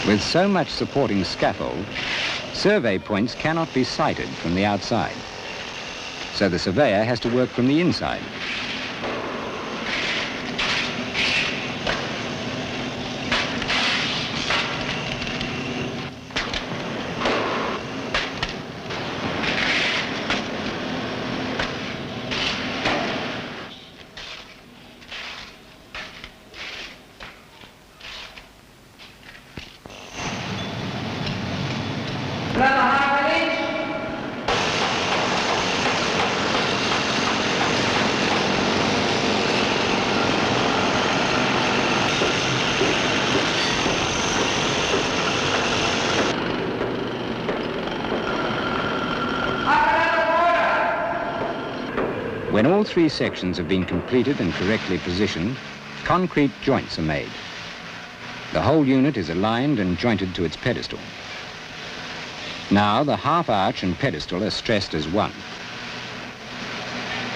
With so much supporting scaffold, survey points cannot be sighted from the outside. So the surveyor has to work from the inside. When all three sections have been completed and correctly positioned, concrete joints are made. The whole unit is aligned and jointed to its pedestal. Now the half arch and pedestal are stressed as one.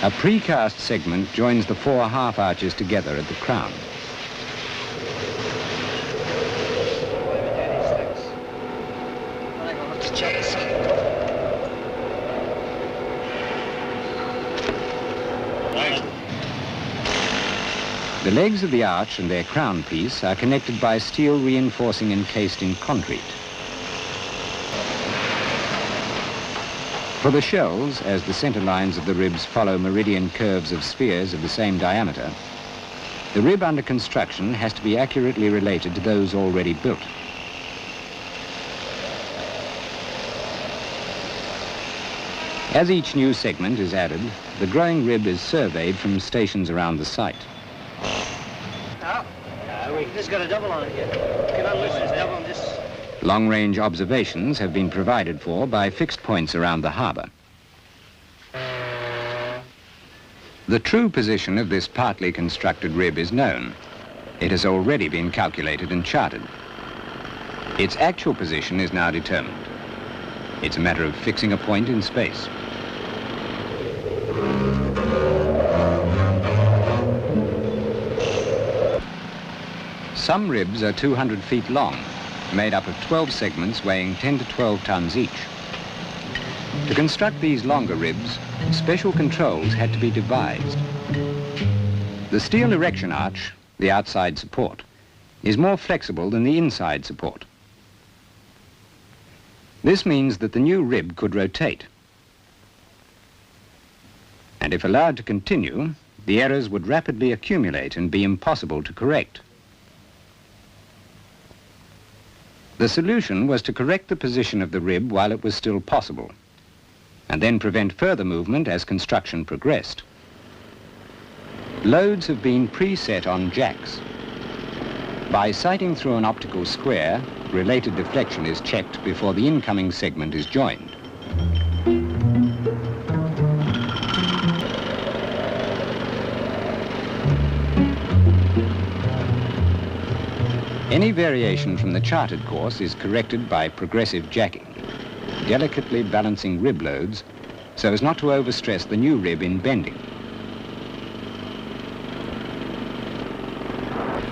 A precast segment joins the four half arches together at the crown. The legs of the arch and their crown piece are connected by steel reinforcing encased in concrete. For the shells, as the center lines of the ribs follow meridian curves of spheres of the same diameter, the rib under construction has to be accurately related to those already built. As each new segment is added, the growing rib is surveyed from stations around the site. We've just got a double on it here. Can I lose this double on this? Long-range observations have been provided for by fixed points around the harbour. The true position of this partly constructed rib is known. It has already been calculated and charted. Its actual position is now determined. It's a matter of fixing a point in space. Some ribs are 200 feet long, made up of 12 segments weighing 10 to 12 tons each. To construct these longer ribs, special controls had to be devised. The steel erection arch, the outside support, is more flexible than the inside support. This means that the new rib could rotate. And if allowed to continue, the errors would rapidly accumulate and be impossible to correct. The solution was to correct the position of the rib while it was still possible, and then prevent further movement as construction progressed. Loads have been preset on jacks. By sighting through an optical square, related deflection is checked before the incoming segment is joined. Any variation from the charted course is corrected by progressive jacking, delicately balancing rib loads so as not to overstress the new rib in bending.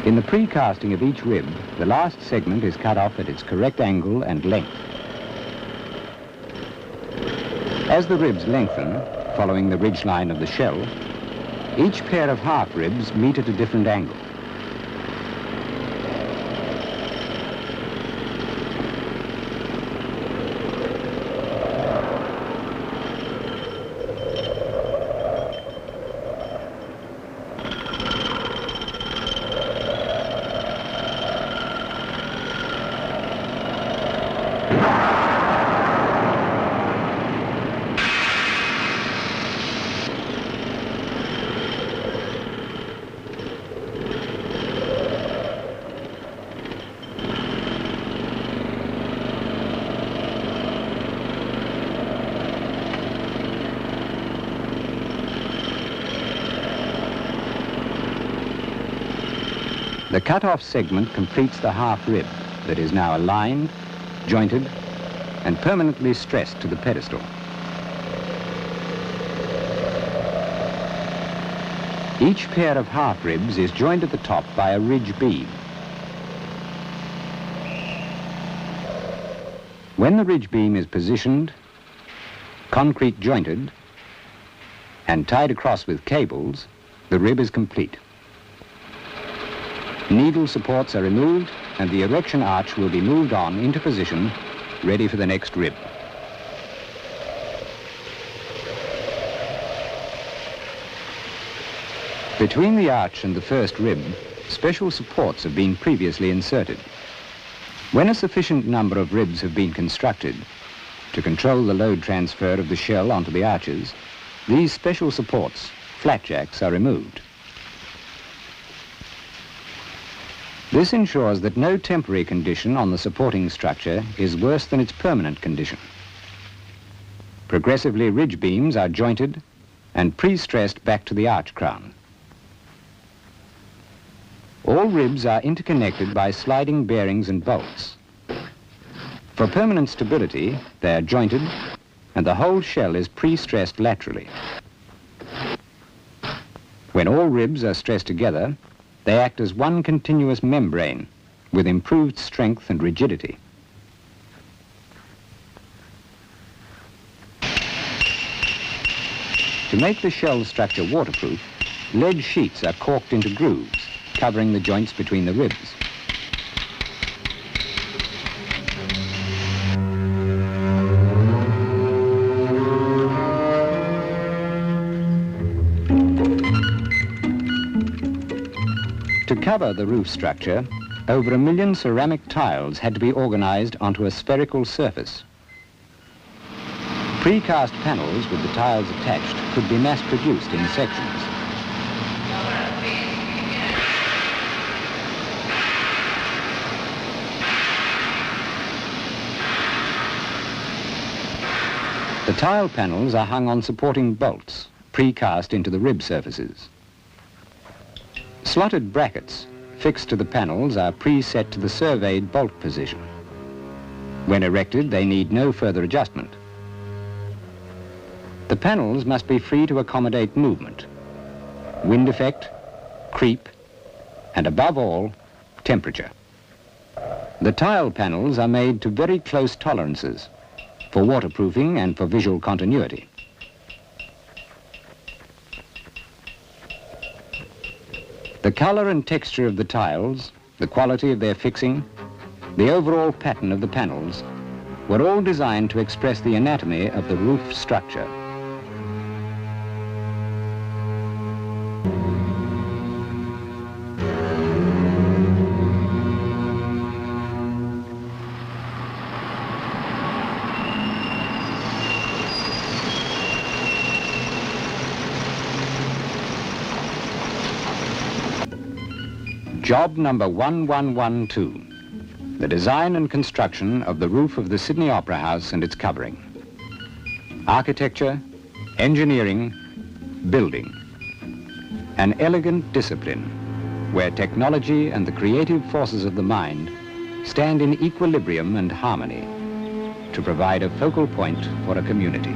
In the precasting of each rib, the last segment is cut off at its correct angle and length. As the ribs lengthen, following the ridgeline of the shell, each pair of half ribs meet at a different angle. The cut-off segment completes the half rib that is now aligned, jointed, and permanently stressed to the pedestal. Each pair of half ribs is joined at the top by a ridge beam. When the ridge beam is positioned, concrete jointed, and tied across with cables, the rib is complete. Needle supports are removed and the erection arch will be moved on into position, ready for the next rib. Between the arch and the first rib, special supports have been previously inserted. When a sufficient number of ribs have been constructed to control the load transfer of the shell onto the arches, these special supports, flatjacks, are removed. This ensures that no temporary condition on the supporting structure is worse than its permanent condition. Progressively, ridge beams are jointed and pre-stressed back to the arch crown. All ribs are interconnected by sliding bearings and bolts. For permanent stability, they are jointed and the whole shell is pre-stressed laterally. When all ribs are stressed together, they act as one continuous membrane with improved strength and rigidity. To make the shell structure waterproof, lead sheets are corked into grooves, covering the joints between the ribs. To cover the roof structure, over 1 million ceramic tiles had to be organized onto a spherical surface. Precast panels with the tiles attached could be mass-produced in sections. The tile panels are hung on supporting bolts, precast into the rib surfaces. Slotted brackets fixed to the panels are preset to the surveyed bolt position. When erected, they need no further adjustment. The panels must be free to accommodate movement, wind effect, creep, and above all, temperature. The tile panels are made to very close tolerances for waterproofing and for visual continuity. The color and texture of the tiles, the quality of their fixing, the overall pattern of the panels were all designed to express the anatomy of the roof structure. Job number 1112, the design and construction of the roof of the Sydney Opera House and its covering. Architecture, engineering, building. An elegant discipline where technology and the creative forces of the mind stand in equilibrium and harmony to provide a focal point for a community.